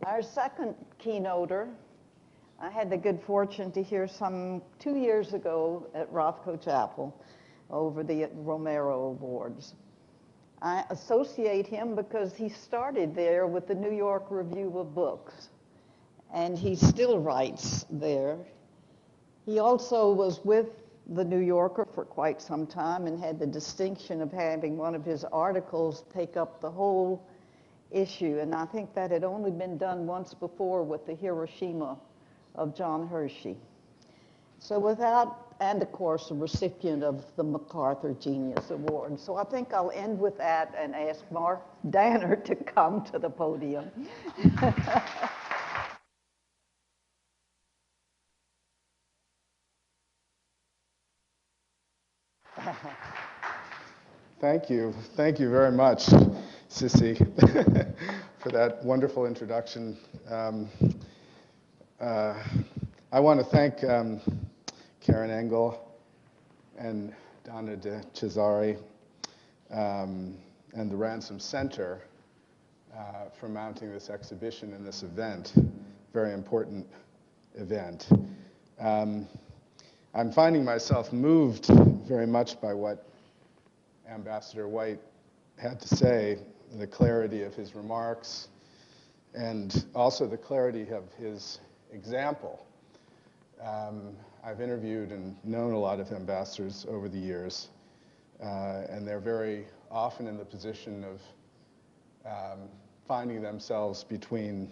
Our second keynoter, I had the good fortune to hear some 2 years ago at Rothko Chapel over the Romero Awards. I associate him because he started there with the New York Review of Books, and he still writes there. He also was with the New Yorker for quite some time and had the distinction of having one of his articles take up the whole issue, and I think that had only been done once before with the Hiroshima of John Hershey. So and of course a recipient of the MacArthur Genius Award. So I think I'll end with that and ask Mark Danner to come to the podium. Thank you. Thank you very much, Sissy, for that wonderful introduction. I want to thank Karen Engel and Donna De Cesare and the Ransom Center for mounting this exhibition and this event, very important event. I'm finding myself moved very much by what Ambassador White had to say, the clarity of his remarks, and also the clarity of his example. I've interviewed and known a lot of ambassadors over the years, and they're very often in the position of finding themselves between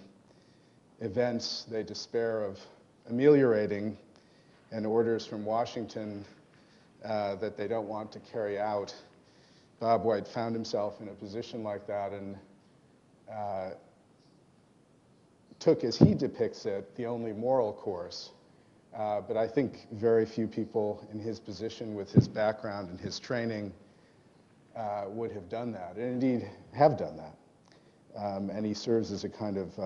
events they despair of ameliorating and orders from Washington that they don't want to carry out. Bob White found himself in a position like that and took, as he depicts it, the only moral course. But I think very few people in his position, with his background and his training, would have done that, and indeed have done that. And he serves as a kind of,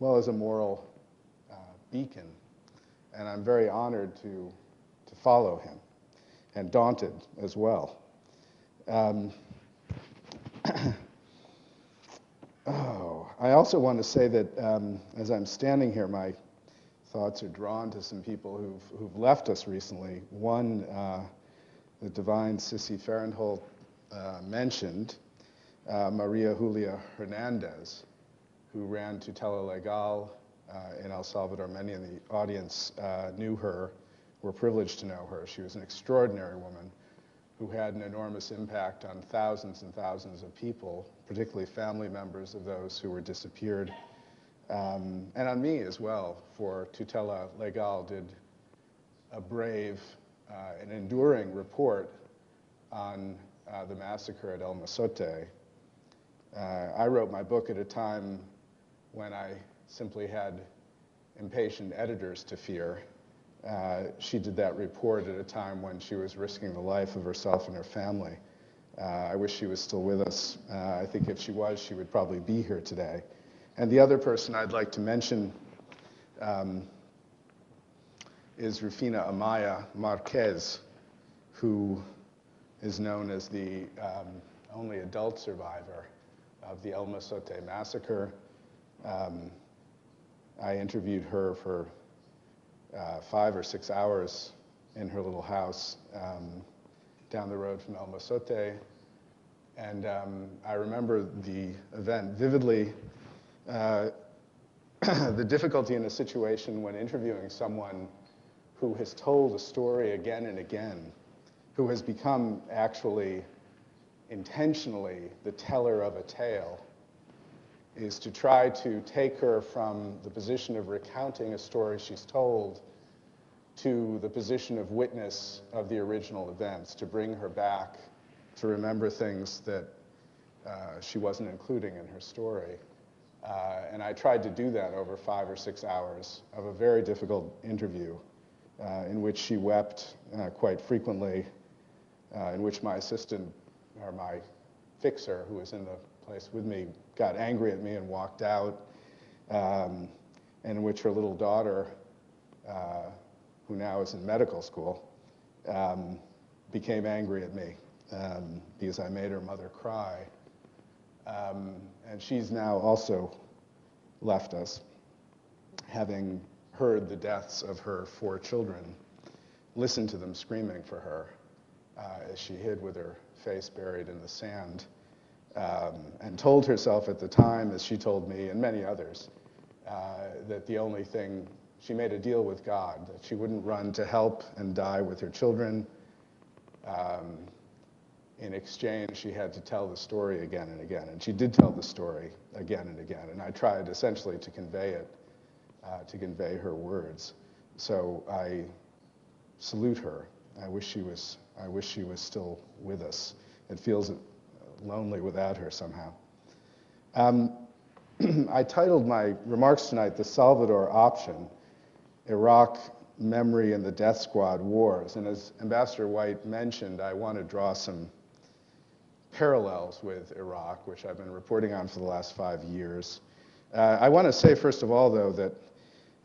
well, as a moral beacon. And I'm very honored to follow him, and daunted as well. I also want to say that as I'm standing here, my thoughts are drawn to some people who've left us recently. One, the divine Sissy Farenthold mentioned, Maria Julia Hernandez, who ran Tutela Legal in El Salvador. Many in the audience knew her, were privileged to know her. She was an extraordinary woman who had an enormous impact on thousands and thousands of people, particularly family members of those who were disappeared, and on me as well, for Tutela Legal did a brave and enduring report on the massacre at El Mozote. I wrote my book at a time when I simply had impatient editors to fear. She did that report at a time when she was risking the life of herself and her family. I wish she was still with us. I think if she was, she would probably be here today. And the other person I'd like to mention is Rufina Amaya Marquez, who is known as the only adult survivor of the El Mozote massacre. I interviewed her for 5 or 6 hours in her little house down the road from El Mozote. And I remember the event vividly. The difficulty in a situation when interviewing someone who has told a story again and again, who has become actually intentionally the teller of a tale, is to try to take her from the position of recounting a story she's told to the position of witness of the original events, to bring her back to remember things that she wasn't including in her story. And I tried to do that over 5 or 6 hours of a very difficult interview in which she wept quite frequently, in which my assistant, or my fixer, who was in the place with me, got angry at me and walked out, and in which her little daughter, who now is in medical school, became angry at me because I made her mother cry. And she's now also left us, having heard the deaths of her 4 children, listened to them screaming for her as she hid with her face buried in the sand, and told herself at the time, as she told me and many others, that the only thing, she made a deal with God, that she wouldn't run to help and die with her children. In exchange, she had to tell the story again and again, and she did tell the story again and again, and I tried essentially to convey it, to convey her words. So I salute her. I wish she was still with us. It feels lonely without her somehow. I titled my remarks tonight, "The Salvador Option, Iraq, Memory, and the Death Squad Wars." And as Ambassador White mentioned, I want to draw some parallels with Iraq, which I've been reporting on for the last 5 years. I want to say, first of all, though, that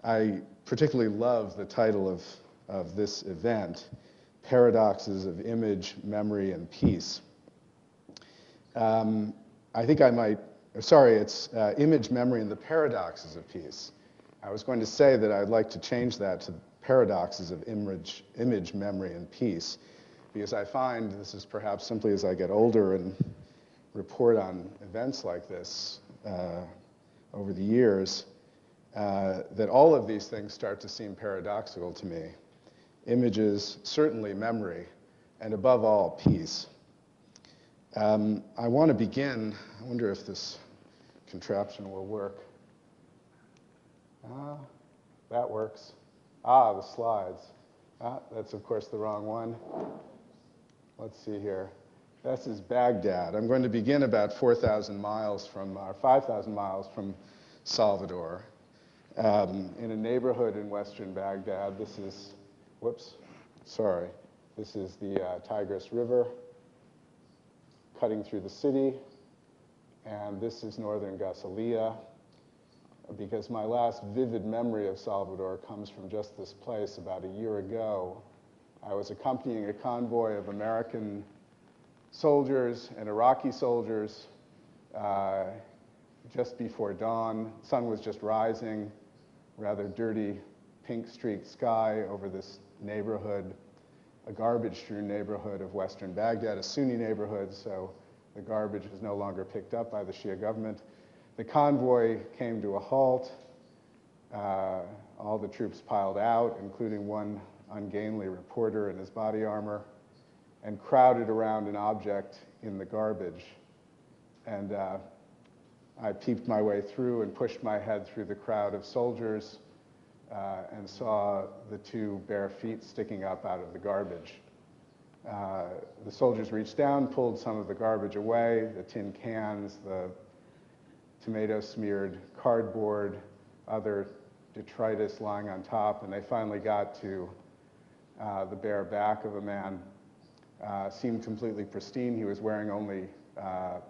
I particularly love the title of this event, Paradoxes of Image, Memory, and Peace. I think I might, sorry, it's Image, Memory, and the Paradoxes of Peace. I was going to say that I'd like to change that to Paradoxes of Image, Memory, and Peace, because I find, this is perhaps simply as I get older and report on events like this over the years, that all of these things start to seem paradoxical to me. Images, certainly memory, and above all, peace. I want to begin, I wonder if this contraption will work. That works. The slides. That's of course the wrong one. Let's see here. This is Baghdad. I'm going to begin about 4,000 miles from, or 5,000 miles from Salvador, in a neighborhood in western Baghdad. This is, this is the Tigris River cutting through the city, and this is northern Ghazalia, because my last vivid memory of Salvador comes from just this place about a year ago. I was accompanying a convoy of American soldiers and Iraqi soldiers just before dawn. The sun was just rising, rather dirty pink-streaked sky over this neighborhood, a garbage-strewn neighborhood of western Baghdad, a Sunni neighborhood, so the garbage is no longer picked up by the Shia government. The convoy came to a halt. All the troops piled out, including one ungainly reporter in his body armor, and crowded around an object in the garbage. And I peeped my way through and pushed my head through the crowd of soldiers and saw the 2 bare feet sticking up out of the garbage. The soldiers reached down, pulled some of the garbage away, the tin cans, the tomato-smeared cardboard, other detritus lying on top, and they finally got to the bare back of a man. Seemed completely pristine. He was wearing only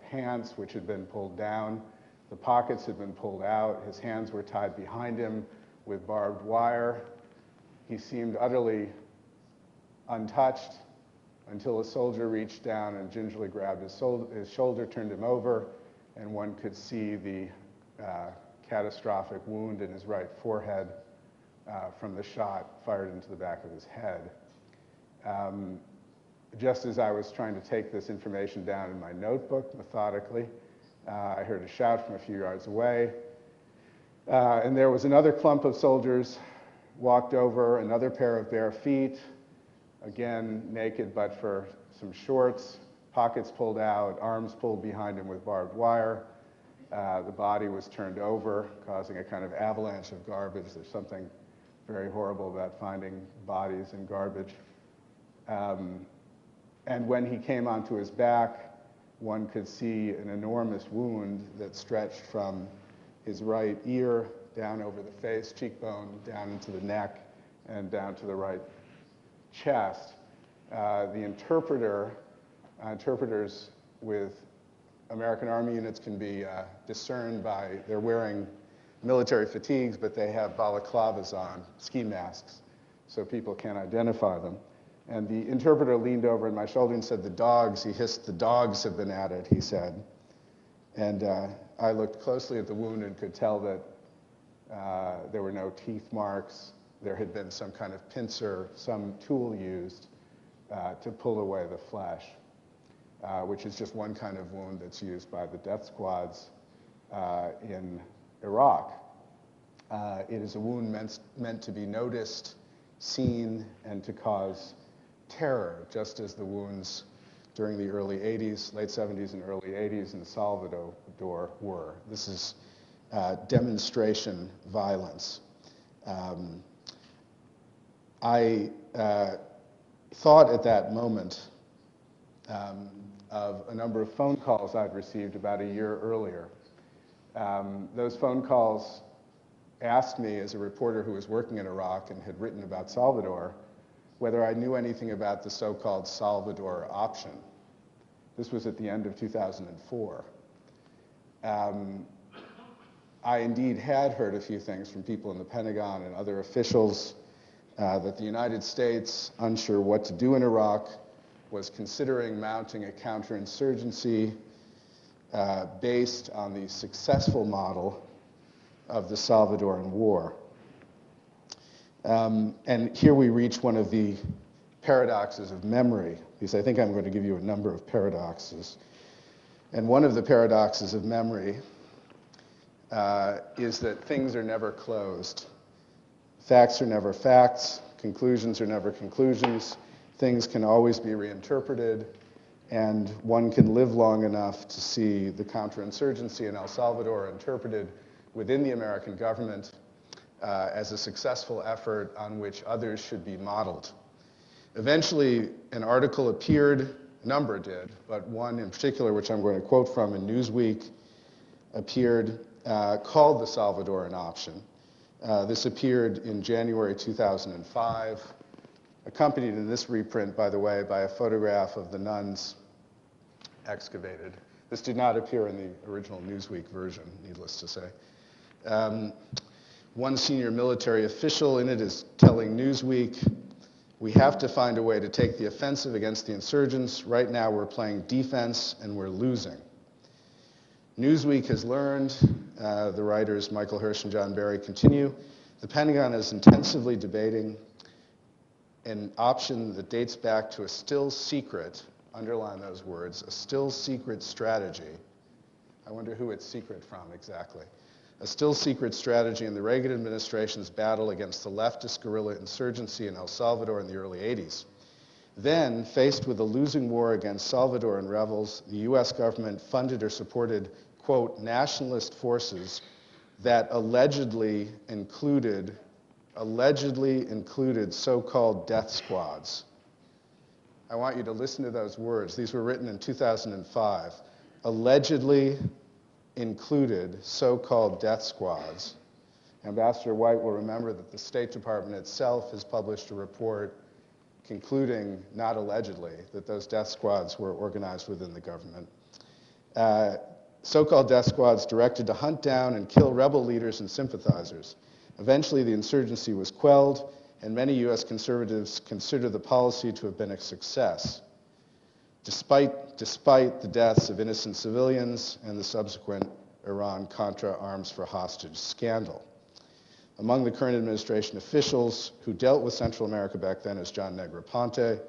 pants which had been pulled down. The pockets had been pulled out. His hands were tied behind him with barbed wire. He seemed utterly untouched until a soldier reached down and gingerly grabbed his shoulder, turned him over, and one could see the catastrophic wound in his right forehead from the shot fired into the back of his head. Just as I was trying to take this information down in my notebook methodically, I heard a shout from a few yards away, and there was another clump of soldiers walked over, another pair of bare feet, again naked but for some shorts, pockets pulled out, arms pulled behind him with barbed wire. The body was turned over, causing a kind of avalanche of garbage. There's something very horrible about finding bodies in garbage. And when he came onto his back, one could see an enormous wound that stretched from his right ear down over the face, cheekbone, down into the neck, and down to the right chest. The interpreters with American Army units can be discerned by, they're wearing military fatigues, but they have balaclavas on, ski masks, so people can't identify them. And the interpreter leaned over my shoulder and said, "The dogs," he hissed, "the dogs have been at it," he said. And I looked closely at the wound and could tell that There were no teeth marks. There had been some kind of pincer, some tool used to pull away the flesh, which is just one kind of wound that's used by the death squads in Iraq. It is a wound meant to be noticed, seen, and to cause terror, just as the wounds during the early 80s, late 70s and early 80s in Salvador were. This is demonstration violence. I thought at that moment of a number of phone calls I'd received about a year earlier. Those phone calls asked me, as a reporter who was working in Iraq and had written about Salvador, whether I knew anything about the so-called Salvador option. This was at the end of 2004. I indeed had heard a few things from people in the Pentagon and other officials that the United States, unsure what to do in Iraq, was considering mounting a counterinsurgency based on the successful model of the Salvadoran War. And here we reach one of the paradoxes of memory, because I think I'm going to give you a number of paradoxes. And one of the paradoxes of memory is that things are never closed. Facts are never facts, conclusions are never conclusions, things can always be reinterpreted, and one can live long enough to see the counterinsurgency in El Salvador interpreted within the American government as a successful effort on which others should be modeled. Eventually, an article appeared, a number did, but one in particular, which I'm going to quote from in Newsweek, appeared called the Salvadoran option. This appeared in January 2005, accompanied in this reprint, by the way, by a photograph of the nuns excavated. This did not appear in the original Newsweek version, needless to say. One senior military official in it is telling Newsweek, "We have to find a way to take the offensive against the insurgents. Right now we're playing defense and we're losing." Newsweek has learned, the writers Michael Hirsch and John Barry continue, the Pentagon is intensively debating an option that dates back to a still secret, underline those words, a still secret strategy. I wonder who it's secret from exactly. A still secret strategy in the Reagan administration's battle against the leftist guerrilla insurgency in El Salvador in the early 80s. Then, faced with a losing war against Salvadoran rebels, the US government funded or supported, quote, nationalist forces that allegedly included so-called death squads. I want you to listen to those words. These were written in 2005. Allegedly included so-called death squads. Ambassador White will remember that the State Department itself has published a report concluding, not allegedly, that those death squads were organized within the government. So-called death squads directed to hunt down and kill rebel leaders and sympathizers. Eventually, the insurgency was quelled, and many U.S. conservatives consider the policy to have been a success, despite the deaths of innocent civilians and the subsequent Iran-Contra arms for hostage scandal. Among the current administration officials who dealt with Central America back then is John Negroponte.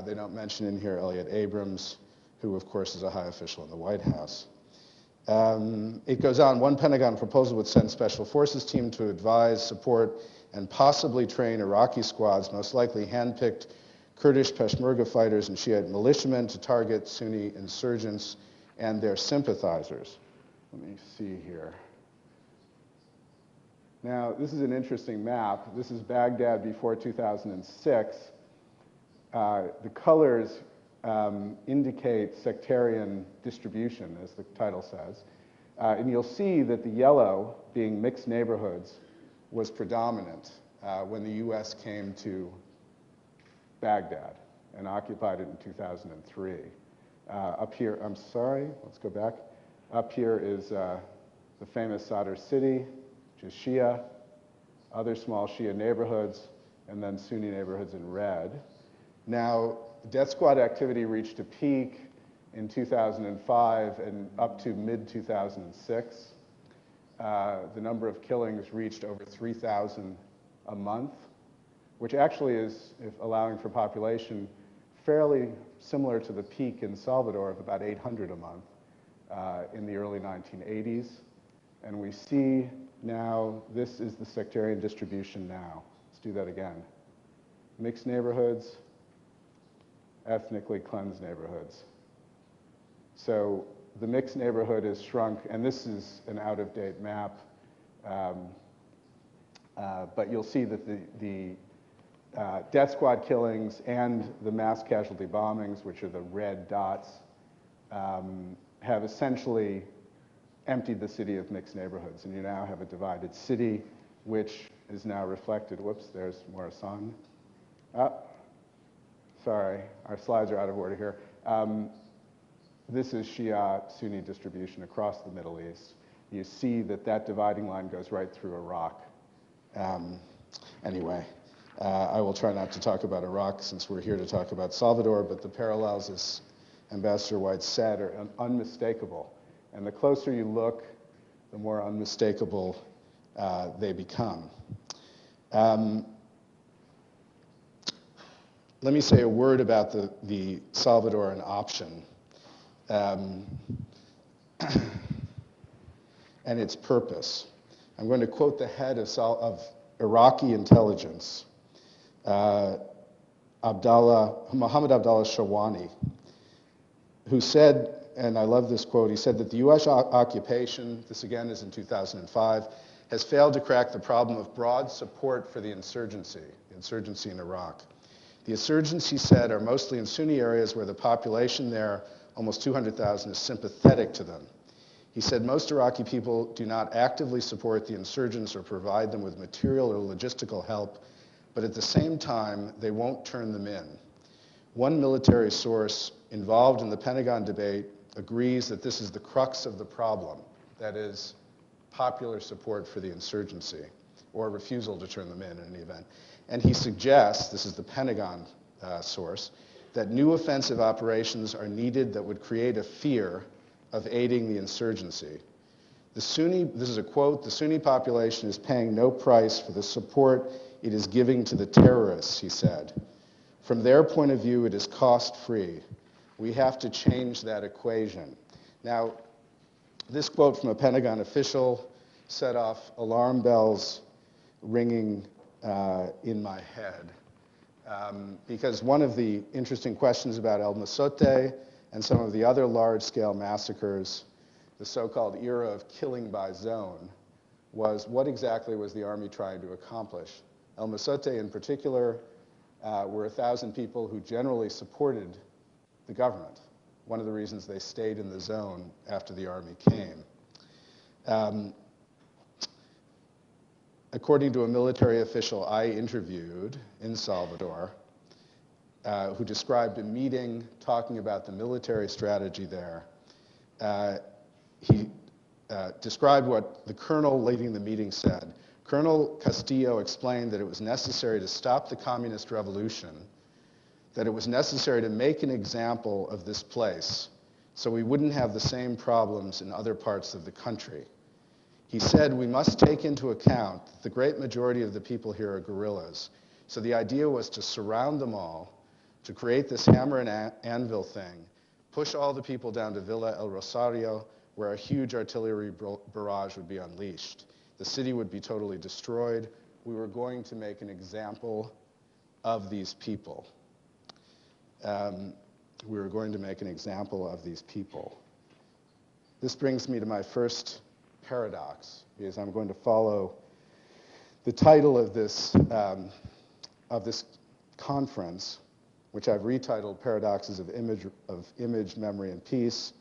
They don't mention in here Elliott Abrams, who of course is a high official in the White House. It goes on, one Pentagon proposal would send special forces team to advise, support, and possibly train Iraqi squads, most likely handpicked Kurdish Peshmerga fighters and Shiite militiamen to target Sunni insurgents and their sympathizers. Let me see here. Now, this is an interesting map. This is Baghdad before 2006. The colors indicate sectarian distribution, as the title says. And you'll see that the yellow, being mixed neighborhoods, was predominant when the US came to Baghdad and occupied it in 2003. Up here, I'm sorry, let's go back. Up here is the famous Sadr City, which is Shia, other small Shia neighborhoods, and then Sunni neighborhoods in red. Now, death squad activity reached a peak in 2005 and up to mid-2006. the number of killings reached over 3,000 a month, which actually is, if allowing for population, fairly similar to the peak in Salvador of about 800 a month in the early 1980s. And we see now, this is the sectarian distribution now. Let's do that again. Mixed neighborhoods, ethnically cleansed neighborhoods. So the mixed neighborhood is shrunk, and this is an out-of-date map, but you'll see that the death squad killings and the mass casualty bombings, which are the red dots, have essentially emptied the city of mixed neighborhoods, and you now have a divided city, which is now reflected. Whoops, there's Morazan. Sorry, our slides are out of order here. This is Shia-Sunni distribution across the Middle East. You see that that dividing line goes right through Iraq. Anyway, I will try not to talk about Iraq since we're here to talk about Salvador, but the parallels, as Ambassador White said, are unmistakable. And the closer you look, the more unmistakable they become. Let me say a word about the Salvadoran option and its purpose. I'm going to quote the head of Iraqi intelligence, Mohammed Abdallah Shawani, who said, and I love this quote, he said that the U.S. occupation, this again is in 2005, has failed to crack the problem of broad support for the insurgency in Iraq. The insurgents, he said, are mostly in Sunni areas where the population there, almost 200,000, is sympathetic to them. He said most Iraqi people do not actively support the insurgents or provide them with material or logistical help, but at the same time, they won't turn them in. One military source involved in the Pentagon debate agrees that this is the crux of the problem, that is, popular support for the insurgency, or refusal to turn them in any event. And he suggests, this is the Pentagon source, that new offensive operations are needed that would create a fear of aiding the insurgency. This is a quote, the Sunni population is paying no price for the support it is giving to the terrorists, he said. From their point of view, it is cost-free. We have to change that equation. Now, this quote from a Pentagon official set off alarm bells ringing in my head. Because one of the interesting questions about El Mozote and some of the other large-scale massacres, the so-called era of killing by zone, was what exactly was the army trying to accomplish? El Mozote in particular were 1,000 people who generally supported the government. One of the reasons they stayed in the zone after the army came. According to a military official I interviewed in Salvador, who described a meeting talking about the military strategy there, he described what the colonel leading the meeting said. Colonel Castillo explained that it was necessary to stop the communist revolution, that it was necessary to make an example of this place so we wouldn't have the same problems in other parts of the country. He said we must take into account that the great majority of the people here are guerrillas. So the idea was to surround them all, to create this hammer and anvil thing, push all the people down to Villa El Rosario, where a huge artillery barrage would be unleashed. The city would be totally destroyed. We were going to make an example of these people. We were going to make an example of these people. This brings me to my first paradox, because I'm going to follow the title of this conference, which I've retitled Paradoxes of Image, Memory, and Peace,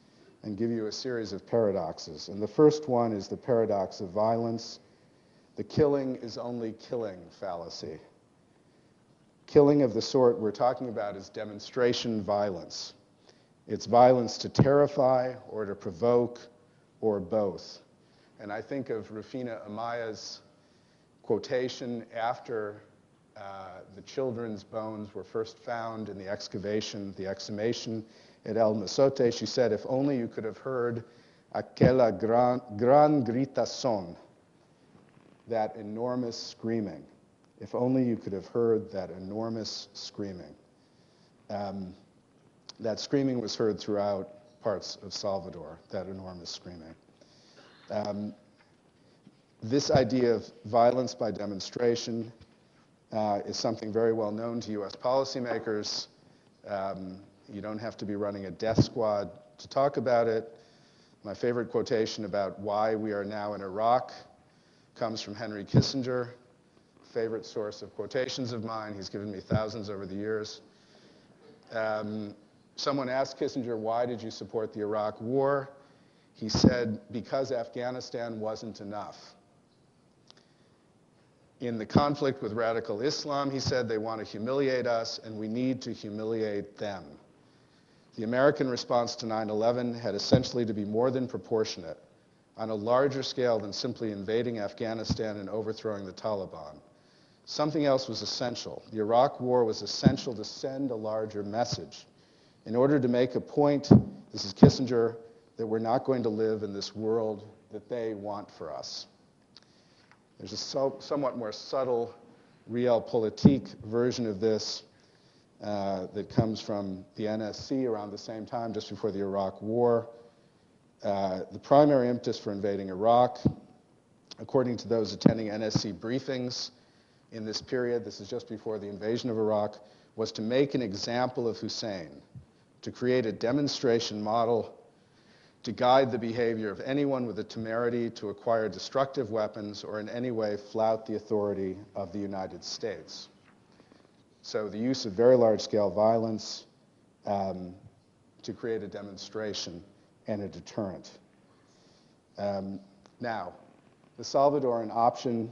and give you a series of paradoxes. And the first one is the paradox of violence. The killing is only killing fallacy. Killing of the sort we're talking about is demonstration violence. It's violence to terrify or to provoke or both. And I think of Rufina Amaya's quotation after the children's bones were first found in the excavation, the exhumation at El Mozote. She said, if only you could have heard aquella gran gritación, that enormous screaming. If only you could have heard that enormous screaming. That screaming was heard throughout parts of Salvador, that enormous screaming. This idea of violence by demonstration is something very well known to US policymakers. You don't have to be running a death squad to talk about it. My favorite quotation about why we are now in Iraq comes from Henry Kissinger, favorite source of quotations of mine. He's given me thousands over the years. Someone asked Kissinger, why did you support the Iraq War? He said, because Afghanistan wasn't enough. In the conflict with radical Islam, he said, they want to humiliate us, and we need to humiliate them. The American response to 9/11 had essentially to be more than proportionate, on a larger scale than simply invading Afghanistan and overthrowing the Taliban. Something else was essential. The Iraq War was essential to send a larger message. In order to make a point, this is Kissinger, that we're not going to live in this world that they want for us. There's a somewhat more subtle realpolitik version of this that comes from the NSC around the same time, just before the Iraq War. The primary impetus for invading Iraq, according to those attending NSC briefings in this period, this is just before the invasion of Iraq, was to make an example of Hussein, to create a demonstration model to guide the behavior of anyone with the temerity to acquire destructive weapons or in any way flout the authority of the United States. So the use of very large-scale violence to create a demonstration and a deterrent. Now, the Salvadoran option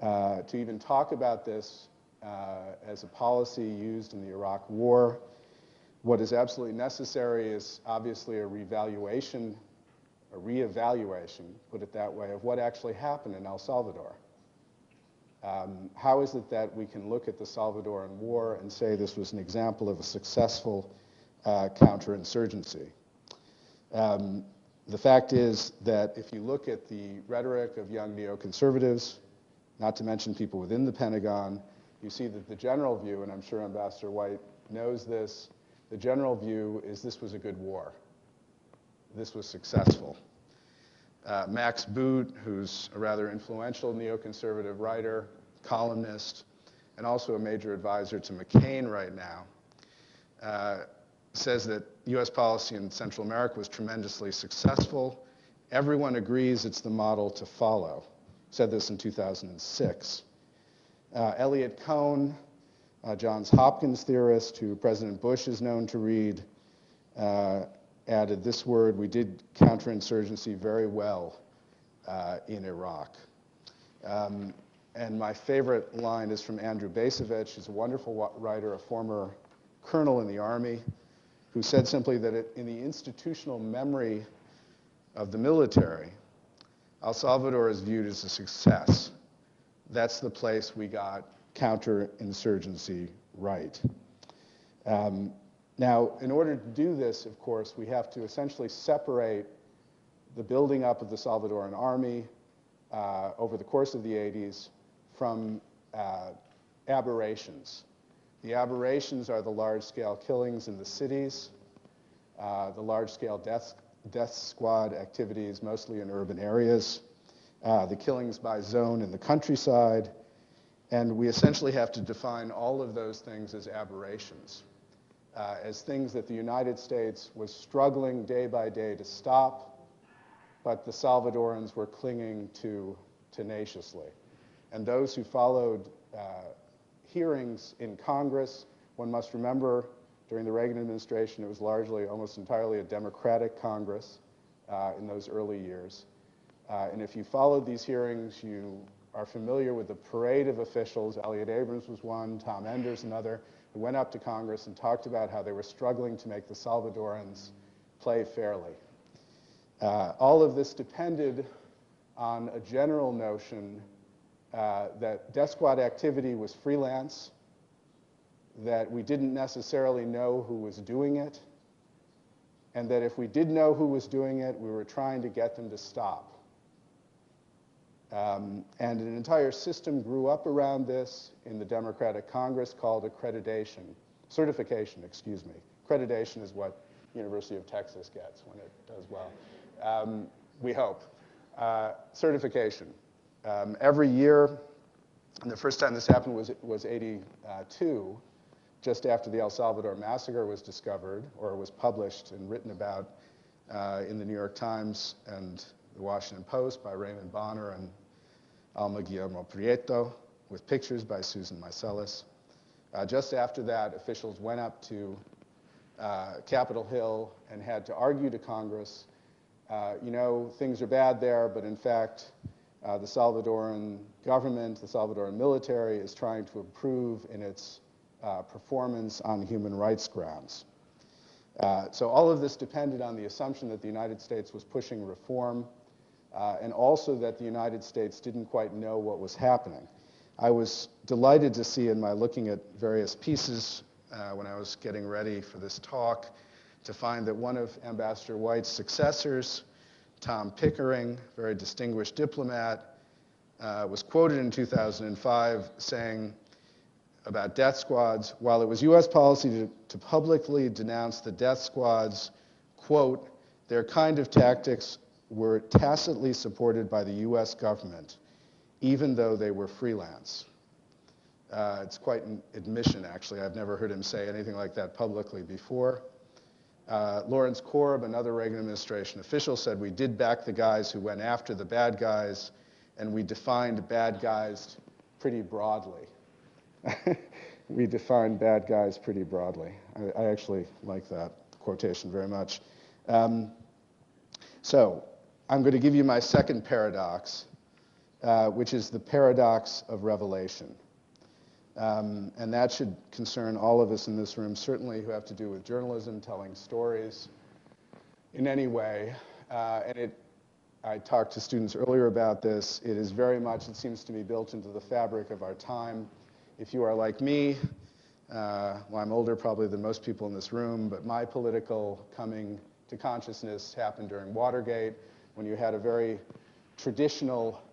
to even talk about this as a policy used in the Iraq War, what is absolutely necessary is obviously a reevaluation, put it that way, of what actually happened in El Salvador. How is it that we can look at the Salvadoran War and say this was an example of a successful counterinsurgency? The fact is that if you look at the rhetoric of young neoconservatives, not to mention people within the Pentagon, you see that the general view, and I'm sure Ambassador White knows this, the general view is this was a good war. This was successful. Max Boot, who's a rather influential neoconservative writer, columnist, and also a major advisor to McCain right now, says that US policy in Central America was tremendously successful. Everyone agrees it's the model to follow. Said this in 2006. Elliot Cohn, Johns Hopkins theorist, who President Bush is known to read, added this word: we did counterinsurgency very well in Iraq. And my favorite line is from Andrew Bacevich. He's a wonderful writer, a former colonel in the Army, who said simply that in the institutional memory of the military, El Salvador is viewed as a success. That's the place we got counterinsurgency right. Now, in order to do this, of course, we have to essentially separate the building up of the Salvadoran army over the course of the 80s from aberrations. The aberrations are the large-scale killings in the cities, the large-scale death squad activities, mostly in urban areas, the killings by zone in the countryside, and we essentially have to define all of those things as aberrations, as things that the United States was struggling day by day to stop, but the Salvadorans were clinging to tenaciously. And those who followed hearings in Congress, one must remember during the Reagan administration, it was largely, almost entirely a Democratic Congress in those early years. And if you followed these hearings, you are familiar with the parade of officials. Elliott Abrams was one, Tom Enders another, who went up to Congress and talked about how they were struggling to make the Salvadorans play fairly. All of this depended on a general notion that death squad activity was freelance, that we didn't necessarily know who was doing it, and that if we did know who was doing it, we were trying to get them to stop. And an entire system grew up around this in the Democratic Congress called certification, excuse me. Accreditation is what University of Texas gets when it does well. We hope. Certification. Every year, and the first time this happened was 82, just after the El Salvador massacre was discovered, or was published and written about in the New York Times and the Washington Post by Raymond Bonner and Alma Guillermo Prieto, with pictures by Susan Meiselas. Just after that, officials went up to Capitol Hill and had to argue to Congress, you know, things are bad there, but in fact, the Salvadoran government, the Salvadoran military is trying to improve in its performance on human rights grounds. So all of this depended on the assumption that the United States was pushing reform, and also that the United States didn't quite know what was happening. I was delighted to see in my looking at various pieces when I was getting ready for this talk to find that one of Ambassador White's successors, Tom Pickering, very distinguished diplomat, was quoted in 2005 saying about death squads, while it was U.S. policy to publicly denounce the death squads, quote, their kind of tactics were tacitly supported by the U.S. government, even though they were freelance. It's quite an admission, actually. I've never heard him say anything like that publicly before. Lawrence Korb, another Reagan administration official, said we did back the guys who went after the bad guys, and we defined bad guys pretty broadly. We defined bad guys pretty broadly. I actually like that quotation very much. So I'm going to give you my second paradox, which is the paradox of revelation. And that should concern all of us in this room, certainly who have to do with journalism, telling stories in any way. I talked to students earlier about this. It is very much, it seems to me, built into the fabric of our time. If you are like me, well, I'm older probably than most people in this room, but my political coming to consciousness happened during Watergate, when you had a very traditional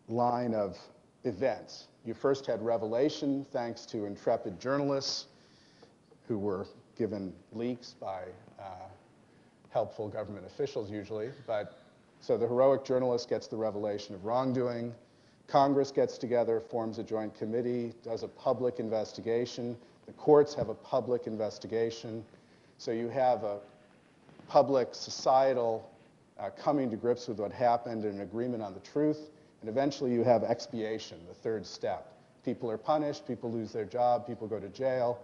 line of events. You first had revelation thanks to intrepid journalists who were given leaks by helpful government officials usually. So the heroic journalist gets the revelation of wrongdoing. Congress gets together, forms a joint committee, does a public investigation. The courts have a public investigation. So you have a public societal coming to grips with what happened and an agreement on the truth. And eventually you have expiation, the third step. People are punished, people lose their job, people go to jail.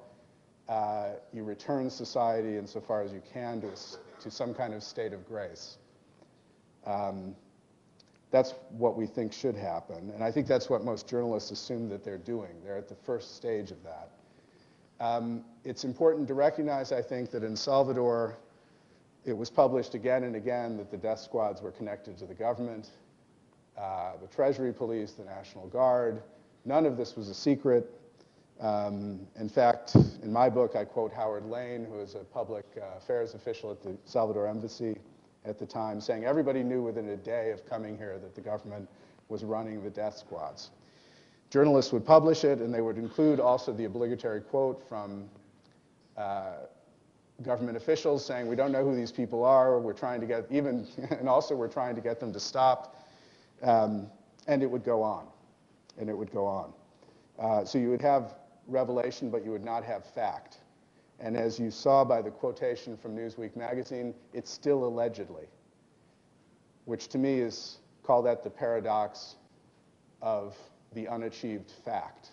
You return society insofar as you can to some kind of state of grace. That's what we think should happen. And I think that's what most journalists assume that they're doing. They're at the first stage of that. It's important to recognize, I think, that in Salvador, it was published again and again that the death squads were connected to the government, the Treasury Police, the National Guard. None of this was a secret. In fact, in my book, I quote Howard Lane, who was a public affairs official at the Salvador Embassy at the time, saying everybody knew within a day of coming here that the government was running the death squads. Journalists would publish it, and they would include also the obligatory quote from government officials saying, we don't know who these people are, we're trying to get, and also we're trying to get them to stop. And it would go on, and it would go on. So you would have revelation, but you would not have fact. And as you saw by the quotation from Newsweek magazine, it's still allegedly, which to me is, call that the paradox of the unachieved fact.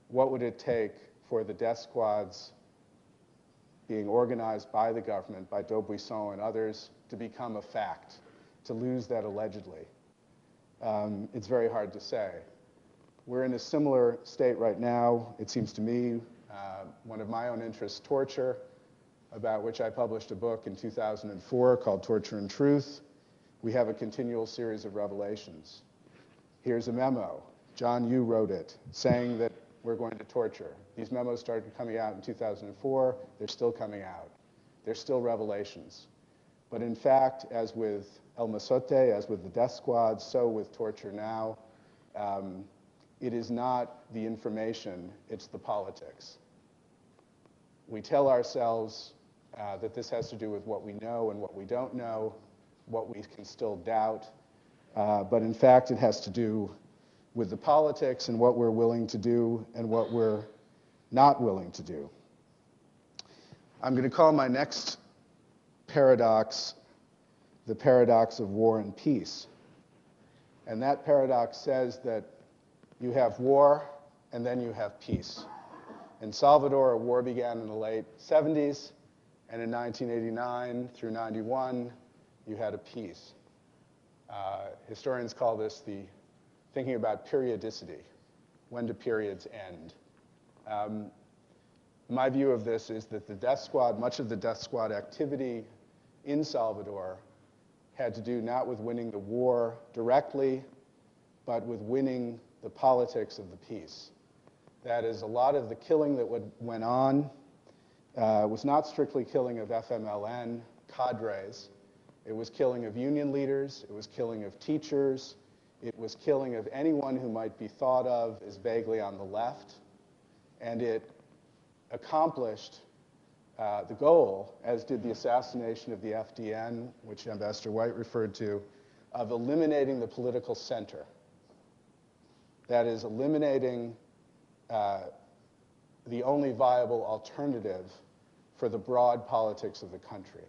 What would it take for the death squads being organized by the government, by D'Aubuisson and others, to become a fact, to lose that allegedly? It's very hard to say. We're in a similar state right now, it seems to me. One of my own interests, torture, about which I published a book in 2004 called Torture and Truth. We have a continual series of revelations. Here's a memo. John Yoo wrote it, saying that we're going to torture. These memos started coming out in 2004. They're still coming out. They're still revelations. But in fact, as with El Mozote, as with the death squad, so with torture now, it is not the information, it's the politics. We tell ourselves that this has to do with what we know and what we don't know, what we can still doubt, but in fact it has to do with the politics and what we're willing to do and what we're not willing to do. I'm going to call my next paradox the paradox of war and peace. And that paradox says that you have war and then you have peace. In Salvador, a war began in the late 70s, and in 1989 through 91, you had a peace. Historians call this the thinking about periodicity. When do periods end? My view of this is that the death squad, much of the death squad activity in Salvador had to do not with winning the war directly, but with winning the politics of the peace. That is, a lot of the killing that went on was not strictly killing of FMLN cadres. It was killing of union leaders. It was killing of teachers. It was killing of anyone who might be thought of as vaguely on the left. And it accomplished the goal, as did the assassination of the FDN, which Ambassador White referred to, of eliminating the political center. That is, eliminating the only viable alternative for the broad politics of the country.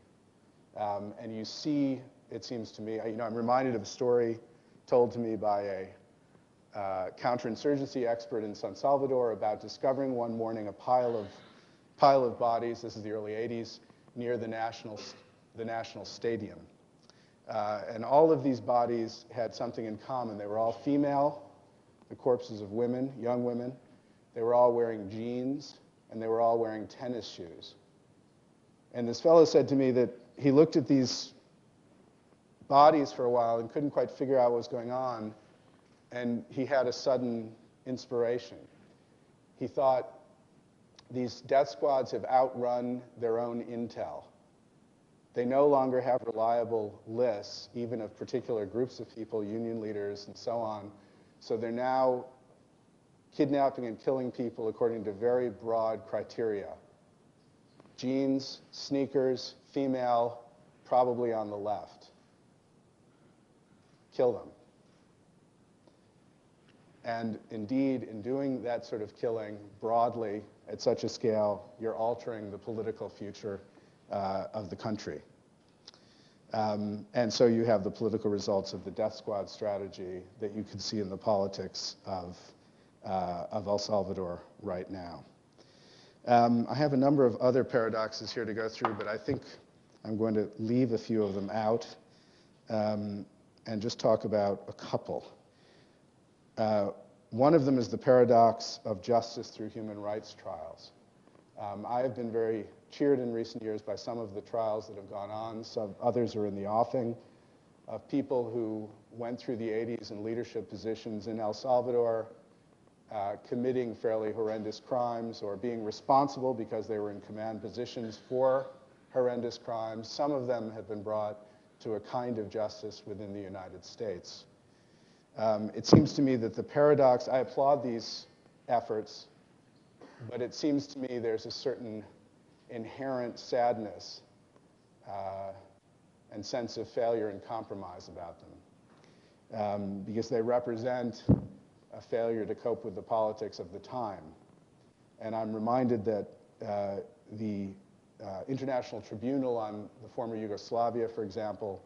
And you see, it seems to me, I'm reminded of a story told to me by a counterinsurgency expert in San Salvador about discovering one morning a pile of bodies, this is the early 80s, near the national stadium. And all of these bodies had something in common. They were all female, the corpses of women, young women. They were all wearing jeans, and they were all wearing tennis shoes. And this fellow said to me that he looked at these bodies for a while and couldn't quite figure out what was going on, and he had a sudden inspiration. He thought, these death squads have outrun their own intel. They no longer have reliable lists, even of particular groups of people, union leaders and so on. So they're now kidnapping and killing people according to very broad criteria. Jeans, sneakers, female, probably on the left. Kill them. And indeed, in doing that sort of killing broadly at such a scale, you're altering the political future of the country. And so you have the political results of the death squad strategy that you can see in the politics of El Salvador right now. I have a number of other paradoxes here to go through, but I think I'm going to leave a few of them out and just talk about a couple. One of them is the paradox of justice through human rights trials. I have been very cheered in recent years by some of the trials that have gone on. Some others are in the offing of people who went through the 80s in leadership positions in El Salvador, committing fairly horrendous crimes or being responsible because they were in command positions for horrendous crimes. Some of them have been brought to a kind of justice within the United States. It seems to me that the paradox, I applaud these efforts, but it seems to me there's a certain inherent sadness and sense of failure and compromise about them, because they represent a failure to cope with the politics of the time. And I'm reminded that the International Tribunal on the former Yugoslavia, for example,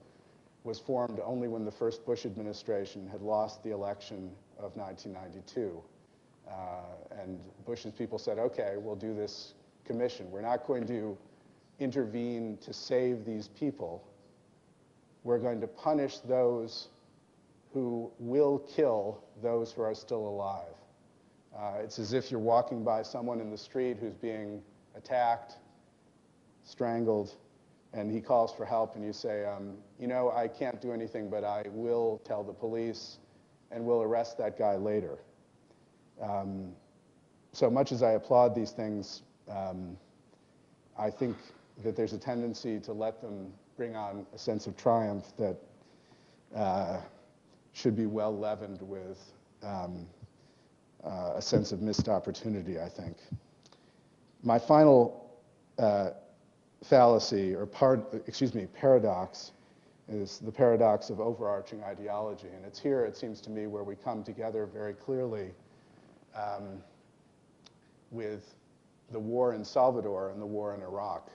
was formed only when the first Bush administration had lost the election of 1992. And Bush's people said, okay, we'll do this commission. We're not going to intervene to save these people. We're going to punish those who will kill those who are still alive. It's as if you're walking by someone in the street who's being attacked, strangled, and he calls for help, and you say, you know, I can't do anything, but I will tell the police, and we'll arrest that guy later. So much as I applaud these things, I think that there's a tendency to let them bring on a sense of triumph that should be well leavened with a sense of missed opportunity, I think. My final fallacy, or paradox, is the paradox of overarching ideology. And it's here, it seems to me, where we come together very clearly with the war in Salvador and the war in Iraq.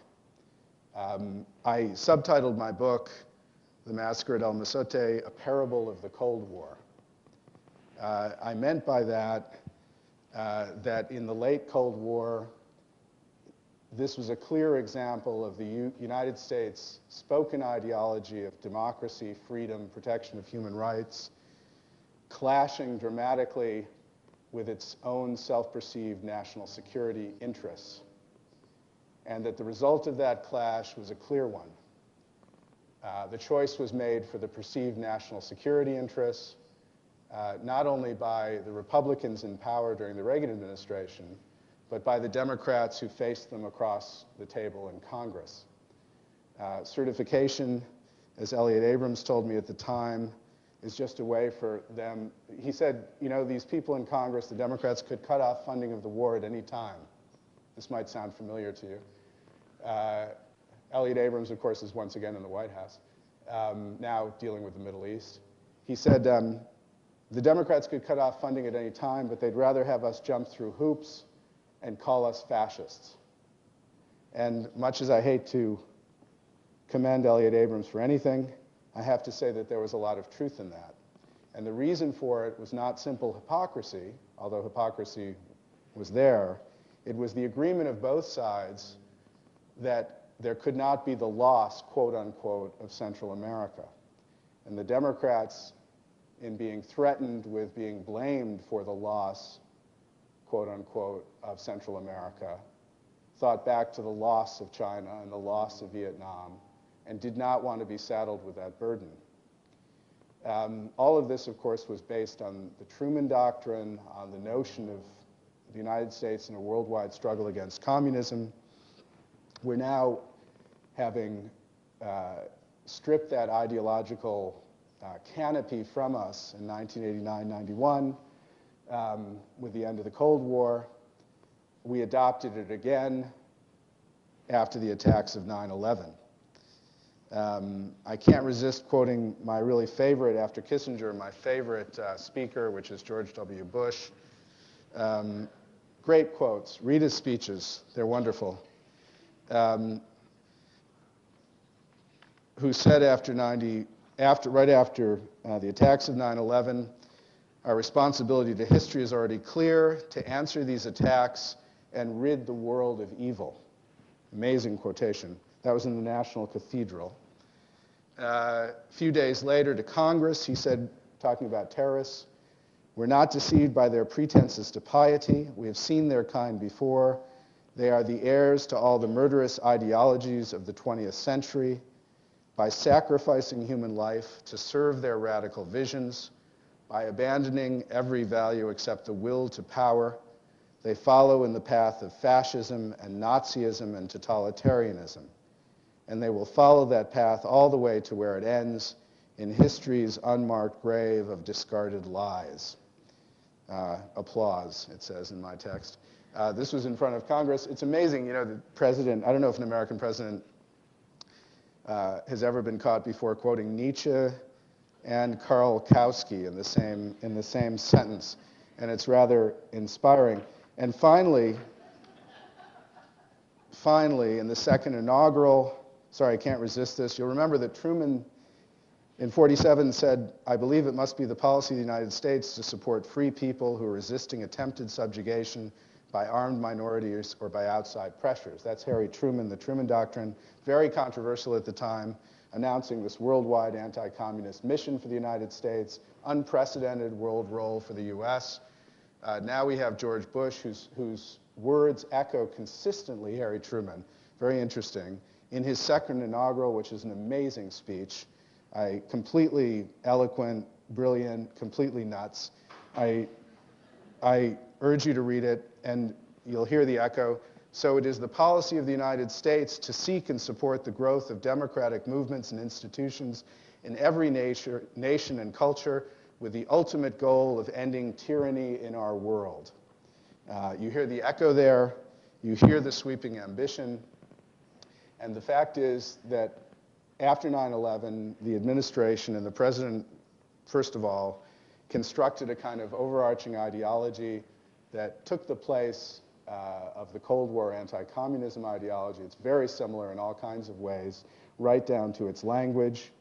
I subtitled my book, The Massacre at El Mozote, A Parable of the Cold War. I meant by that that in the late Cold War, this was a clear example of the United States' spoken ideology of democracy, freedom, protection of human rights, clashing dramatically with its own self-perceived national security interests. And that the result of that clash was a clear one. The choice was made for the perceived national security interests, not only by the Republicans in power during the Reagan administration, but by the Democrats who faced them across the table in Congress. Certification, as Elliott Abrams told me at the time, is just a way for them. He said, you know, these people in Congress, the Democrats, could cut off funding of the war at any time. This might sound familiar to you. Elliott Abrams, of course, is once again in the White House, now dealing with the Middle East. He said, the Democrats could cut off funding at any time, but they'd rather have us jump through hoops and call us fascists. And much as I hate to commend Elliott Abrams for anything, I have to say that there was a lot of truth in that. And the reason for it was not simple hypocrisy, although hypocrisy was there. It was the agreement of both sides that there could not be the loss, quote unquote, of Central America. And the Democrats, in being threatened with being blamed for the loss, quote unquote, of Central America, thought back to the loss of China and the loss of Vietnam, and did not want to be saddled with that burden. All of this, of course, was based on the Truman Doctrine, on the notion of the United States in a worldwide struggle against communism. We're now having stripped that ideological canopy from us in 1989-91 with the end of the Cold War. We adopted it again after the attacks of 9/11. I can't resist quoting my really favorite, after Kissinger, my favorite speaker, which is George W. Bush. Great quotes. Read his speeches. They're wonderful. Who said right after the attacks of 9/11, our responsibility to history is already clear, to answer these attacks and rid the world of evil. Amazing quotation. That was in the National Cathedral. A few days later to Congress, he said, talking about terrorists, we're not deceived by their pretenses to piety. We have seen their kind before. They are the heirs to all the murderous ideologies of the 20th century. By sacrificing human life to serve their radical visions, by abandoning every value except the will to power, they follow in the path of fascism and Nazism and totalitarianism. And they will follow that path all the way to where it ends, in history's unmarked grave of discarded lies. Applause, it says in my text. This was in front of Congress. It's amazing, you know, the president, I don't know if an American president has ever been caught before quoting Nietzsche and Karl Kautsky in the same sentence, and it's rather inspiring. And finally, in the second inaugural, sorry, I can't resist this, you'll remember that Truman in 47 said, I believe it must be the policy of the United States to support free people who are resisting attempted subjugation by armed minorities or by outside pressures. That's Harry Truman, the Truman Doctrine, very controversial at the time, announcing this worldwide anti-communist mission for the United States, unprecedented world role for the US. Now we have George Bush, whose words echo consistently Harry Truman, very interesting. In his second inaugural, which is an amazing speech, completely eloquent, brilliant, completely nuts. I urge you to read it, and you'll hear the echo. So it is the policy of the United States to seek and support the growth of democratic movements and institutions in every nation and culture with the ultimate goal of ending tyranny in our world. You hear the echo there. You hear the sweeping ambition. And the fact is that after 9/11, the administration and the president, first of all, constructed a kind of overarching ideology that took the place of the Cold War anti-communism ideology. It's very similar in all kinds of ways, right down to its language.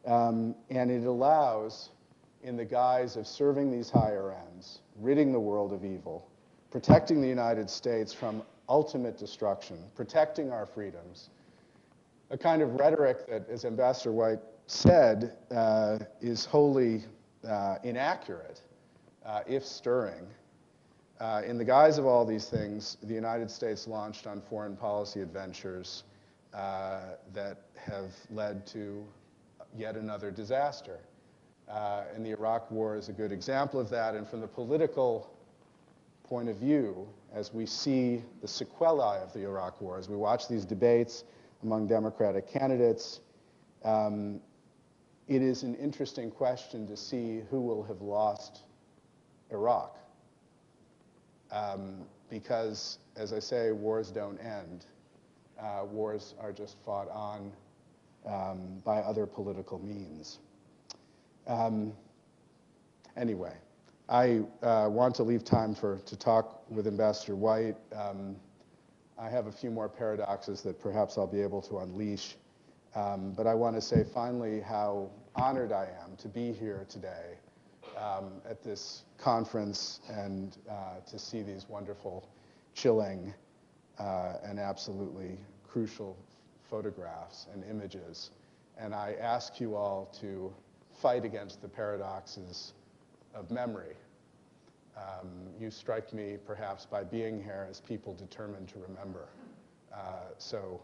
And it allows, in the guise of serving these higher ends, ridding the world of evil, protecting the United States from ultimate destruction, protecting our freedoms, a kind of rhetoric that, as Ambassador White said, is wholly inaccurate, if stirring. In the guise of all these things, the United States launched on foreign policy adventures that have led to yet another disaster. And the Iraq War is a good example of that. And from the political point of view, as we see the sequelae of the Iraq War, as we watch these debates among Democratic candidates, it is an interesting question to see who will have lost Iraq. Because, as I say, wars don't end. Wars are just fought on by other political means. Anyway, I want to leave time to talk with Ambassador White. I have a few more paradoxes that perhaps I'll be able to unleash. But I want to say finally how honored I am to be here today at this conference and to see these wonderful, chilling, and absolutely crucial photographs and images. And I ask you all to fight against the paradoxes of memory. You strike me, perhaps, by being here as people determined to remember. So